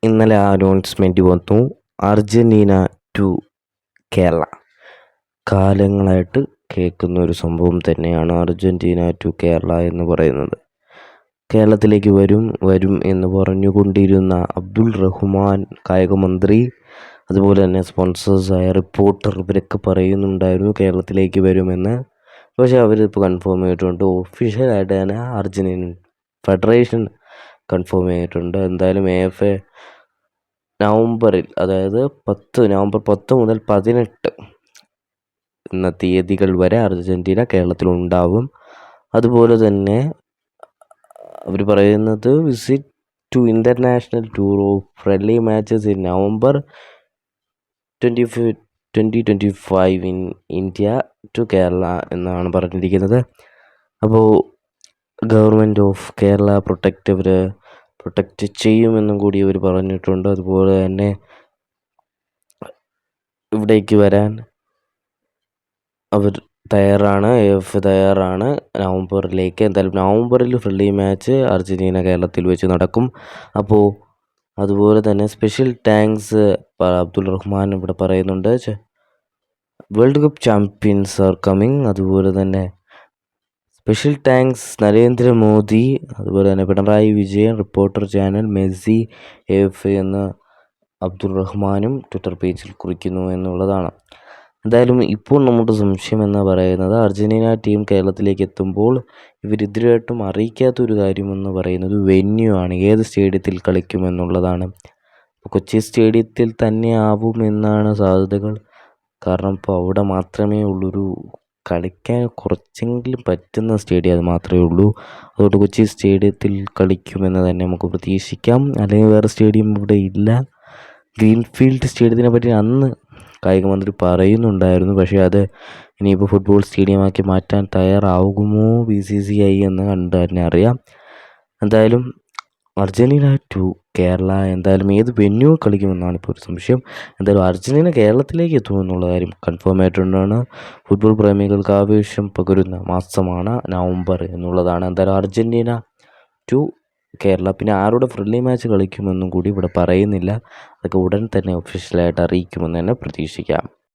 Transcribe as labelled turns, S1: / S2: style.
S1: ഇന്നലെ അനൗൺസ്മെൻറ്റ് വന്നു. Argentina to Kerala. കാലങ്ങളായിട്ട് കേൾക്കുന്ന ഒരു സംഭവം തന്നെയാണ് അർജൻറ്റീന ടു കേരള എന്ന് പറയുന്നത്. കേരളത്തിലേക്ക് വരും എന്ന് പറഞ്ഞുകൊണ്ടിരുന്ന അബ്ദുൾ റഹ്മാൻ കായികമന്ത്രി, അതുപോലെ തന്നെ സ്പോൺസേഴ്സായ റിപ്പോർട്ടർ, ഇവരൊക്കെ പറയുന്നുണ്ടായിരുന്നു കേരളത്തിലേക്ക് വരുമെന്ന്. പക്ഷേ അവരിപ്പോൾ കൺഫേം ചെയ്തിട്ടുണ്ട്. ഒഫീഷ്യലായിട്ട് തന്നെ അർജൻറ്റീനൻ ഫെഡറേഷൻ കൺഫേം ചെയ്തിട്ടുണ്ട്. എന്തായാലും AFA നവംബറിൽ, അതായത് നവംബർ 10 മുതൽ 18 എന്ന തീയതികൾ വരെ അർജൻറ്റീന കേരളത്തിലുണ്ടാവും. അതുപോലെ തന്നെ അവർ പറയുന്നത് visit to international tour of friendly matches in November 2025 in India to Kerala എന്നാണ് പറഞ്ഞിരിക്കുന്നത്. അപ്പോൾ ഗവൺമെൻറ് ഓഫ് കേരള പ്രൊട്ടക്റ്റ് ചെയ്യുമെന്നും കൂടി അവർ പറഞ്ഞിട്ടുണ്ട്. അതുപോലെ തന്നെ ഇവിടേക്ക് വരാൻ അവർ തയ്യാറാണ്, AFA തയ്യാറാണ് നവംബറിലേക്ക്. എന്തായാലും നവംബറിൽ ഫ്രണ്ട്ലി മാച്ച് അർജൻറ്റീന കേരളത്തിൽ വെച്ച് നടക്കും. അപ്പോൾ അതുപോലെ തന്നെ സ്പെഷ്യൽ താങ്ക്സ് അബ്ദുൾ റഹ്മാൻ ഇവിടെ പറയുന്നുണ്ട്. World cup champions are coming. അതുപോലെ തന്നെ സ്പെഷ്യൽ താങ്ക്സ് നരേന്ദ്രമോദി, അതുപോലെ തന്നെ Pinarayi Vijayan, reporter channel, Messi, AFA എന്ന് അബ്ദുൾ റഹ്മാനും ട്വിറ്റർ പേജിൽ കുറിക്കുന്നു എന്നുള്ളതാണ്. എന്തായാലും ഇപ്പോൾ നമ്മുടെ സംശയം എന്ന് പറയുന്നത്, അർജൻറ്റീന ടീം കേരളത്തിലേക്ക് എത്തുമ്പോൾ ഇവരിതുവരെയായിട്ടും അറിയിക്കാത്തൊരു കാര്യമെന്ന് പറയുന്നത് വെന്യൂ ആണ്, ഏത് സ്റ്റേഡിയത്തിൽ കളിക്കുമെന്നുള്ളതാണ്. കൊച്ചി സ്റ്റേഡിയത്തിൽ തന്നെ ആവുമെന്നാണ് സാധ്യതകൾ. കാരണം ഇപ്പോൾ അവിടെ മാത്രമേ ഉള്ളൊരു കളിക്കാൻ കുറച്ചെങ്കിലും പറ്റുന്ന സ്റ്റേഡിയം, അത് മാത്രമേ ഉള്ളൂ. അതുകൊണ്ട് കൊച്ചി സ്റ്റേഡിയത്തിൽ കളിക്കുമെന്ന് തന്നെ നമുക്ക് പ്രതീക്ഷിക്കാം. അല്ലെങ്കിൽ വേറെ സ്റ്റേഡിയം ഇവിടെ ഇല്ല. ഗ്രീൻഫീൽഡ് സ്റ്റേഡിയത്തിനെ പറ്റി അന്ന് കായികമന്ത്രി പറയുന്നുണ്ടായിരുന്നു. പക്ഷേ അത് ഇനിയിപ്പോൾ ഫുട്ബോൾ സ്റ്റേഡിയമാക്കി മാറ്റാൻ തയ്യാറാകുമോ BCCI എന്ന് കണ്ടു തന്നെ അറിയാം. എന്തായാലും അർജൻറ്റീന ടു കേരള, എന്തായാലും ഏത് വെന്യൂ കളിക്കുമെന്നാണ് ഇപ്പോൾ ഒരു സംശയം. എന്തായാലും അർജൻറ്റീന കേരളത്തിലേക്ക് എത്തുമെന്നുള്ള കാര്യം കൺഫേം ആയിട്ടുണ്ടാണ്. ഫുട്ബോൾ പ്രേമികൾക്ക് ആവേശം പകരുന്ന മാസമാണ് നവംബർ എന്നുള്ളതാണ്. എന്തായാലും അർജൻറ്റീന ടു കേരള. പിന്നെ ആരുടെ ഫ്രണ്ട്ലി മാച്ച് കളിക്കുമെന്നും കൂടി ഇവിടെ പറയുന്നില്ല. അതൊക്കെ ഉടൻ തന്നെ ഒഫീഷ്യലായിട്ട് അറിയിക്കുമെന്ന് തന്നെ പ്രതീക്ഷിക്കാം.